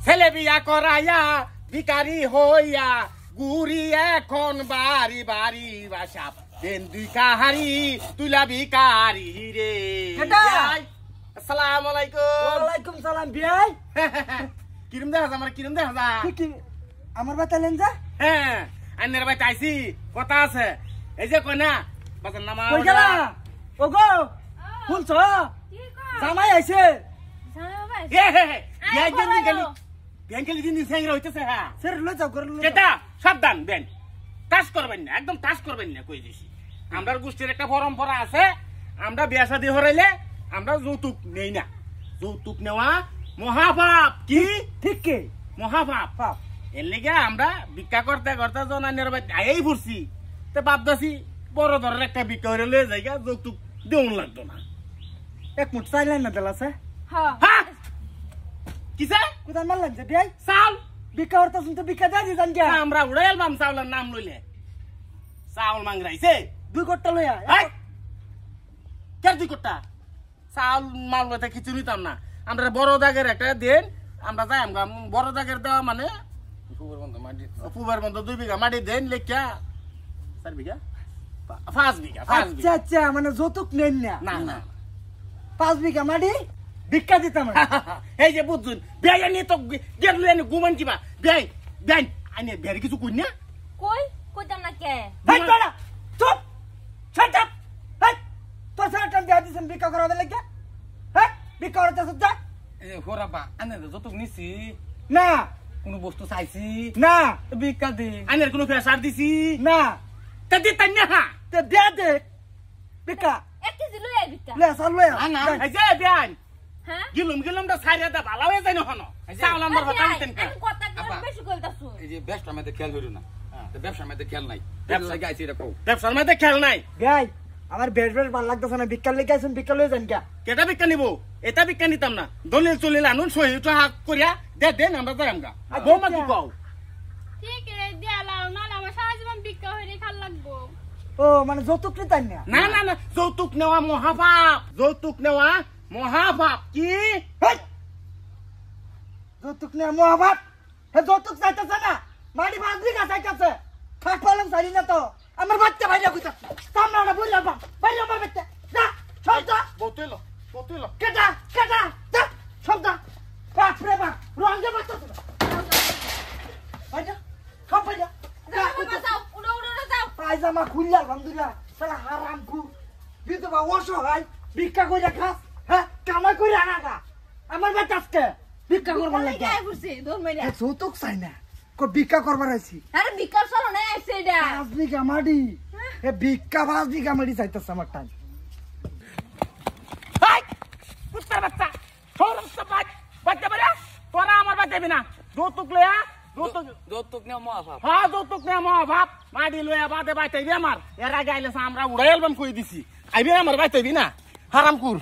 ছেলে বিয়া করাইয়া ভিখারি হইয়া গুরি এখন বাড়ি বাড়ি বাসা দেন দুই কাহারি তুলা ভিখারি রে। আসসালামু আলাইকুম। ওয়ালাইকুম সালাম ভাই। কিরম দেখা যা, আমার কিরম দেখা যা? কি আমার বাতালেন যা? হ্যাঁ, আইনের বাইতে আইছি, কথা আছে। এই যে কই না বাজার নামা কই গেলা? ওগো শুনছ? জামাই আইছে। সাবধান বেন, টাচ করবেন না, একদম টাচ করবেন না কই দিছি। আমরা গোষ্ঠীর একটা পরম্পরা আছে, আমরা বিয়া শাদী হরাইলে আমরা যৌতুক নেই না। যৌতুক নেওয়া মহাপাপ। কি ঠিক কি? মহাপাপ। এর লেগে আমরা ভিক্ষা করতে করতে জনানের আই পড়ছি, তো ভাবতেছি বড় ধরনের একটা ভিক্ষা হইলে লয়ে যাইগা, যৌতুক দেউন লাগতো না। এক মুঠ চাইলেন না দেলাছে? হ্যাঁ কিসে কোথায় মারলেন যে ভাই? চাল ভিক্ষা করতে শুনতে ভিক্ষা দেয় দিতেন কে? আমরা উড়ে এলবাম চাউলের নাম লইলে চাউল মাংরাইছে 2 কোটা লইয়া। কে 2 কোটা চাউল মাল লইতে কিছু নিতাম না। আমরা বড় দাগের একটা দেন, আমরা যাই আমরা বড় দাগের দেওয়া মানে পুবের বন্ধ 2 বিঘা মাটি দেন লেখা 4 বিঘা 5 বিঘা। আচ্ছা আচ্ছা, মানে যৌতুক নেন না? না না, 5 বিঘা মাটি ভিক্ষা দিতাম। এই যে বুঝুন বেয়াই আনি তো গেল এনে ঘুমান কিবা বেয়াই বেয়াই আনি বেয়ার কিছু কই না কই কইতাম না কে? ভাই বড়া চুপ শাট আপ। ভাই তোর সাথে টাইম দিয়া দিছেন ভিক্ষা করাতে লাগা? হ্যাঁ ভিক্ষা করতে সুদ্ধা? এ হোরাবা আনে যতক নিছি না কোন বস্তু চাইছি না, ভিক্ষা দে। আনের কোনো ফেসার দিছি না তা দিতাম না। তে দে দে ভিক্ষা 1 কেজি লই আই বিটা। লে সাল লয়া। না এই যে বেয়াই হ্যাঁ গিলুম দা সারিয়া দা ভালো হয়ে যায় না হনো চাউল আমার কথা দিতেন কা। আমি কথা কি আপা। বেশি কইতাছু? এই যে ব্যবসার মধ্যে খেয়াল হইল না, তো ব্যবসার মধ্যে খেয়াল নাই। ব্যবসা- ব্যবসা গাইছি এটা কও। ব্যবসার মধ্যে খেয়াল নাই। ভাই আমার বেড ভালো লাগতেছে না, ভিক্ষা লেগে আছেন, ভিক্ষা লয়ে যান কে? কেটা বিজ্ঞান নিব? এটা বিজ্ঞান নিতাম না। দলিল চলিল আনুন সহিত হাত করিয়া দেন আমরা যাই আমরা। বৌমা কি কও? ঠিক রে দিয়ালাও না, আমার সারা জীবন বিক্কা হইরে খাল লাগবো। ও মানে যৌতুক নিতেন না? না না না, যৌতুক নেওয়া মহাপাপ। যৌতুক নেওয়া মহাপাপ। কি হেই! যৌতুক নিয়ে মহাভাব? হে যৌতুক চাইতেছে না, মাটি 5 বিঘা চাইতেছে। খাট পালং চাইলি না তো আমার বাচ্চা ভাইরা কইতা সামনে না বললা বা বাইরে আমার বাচ্চা যা ছলটা বতুইল বতুইল কেটা কেটা যা ছলটা বাপ রে বাপ রঙে বাচ্চা তো বাইরে সব বাইরে যা যাও উড়ো উড়ো যাও। পায়জামা খুললা আলহামদুলিল্লাহ সালা হারাম কু বিধবা অসহায় ভিক্ষা কইরা খাস। হ্যাঁ কামাই কইরা আনাগা আমার বাচ্চা আজকে ভিক্ষা করবার লাগে। গায়ে পড়ছে দৌড় মাইরা। যৌতুক চাই না, কো ভিক্ষা করবার আইছি। আরে বিক্কার চলো না আইছে এটা। 5 বিঘা মাটি এ ভিক্ষা 5 বিঘা মাটি চাইতেছে আমার টাইম। হাই কুত্তার বাচ্চা সরম সবাই বাচ্চা বড়া তোরা আমার বাচ্চা দিবি না। যৌতুক লয়া যৌতুক নেওয়া মহাপাপ। হ্যাঁ যৌতুক নেওয়া মহাপাপ। মাটি লয়া বাদে বাইতে আমার এর আগে আইলে আমরা উড়াই এলবাম কই দিছি। আইবি আমার বাইতে না হারামকুর।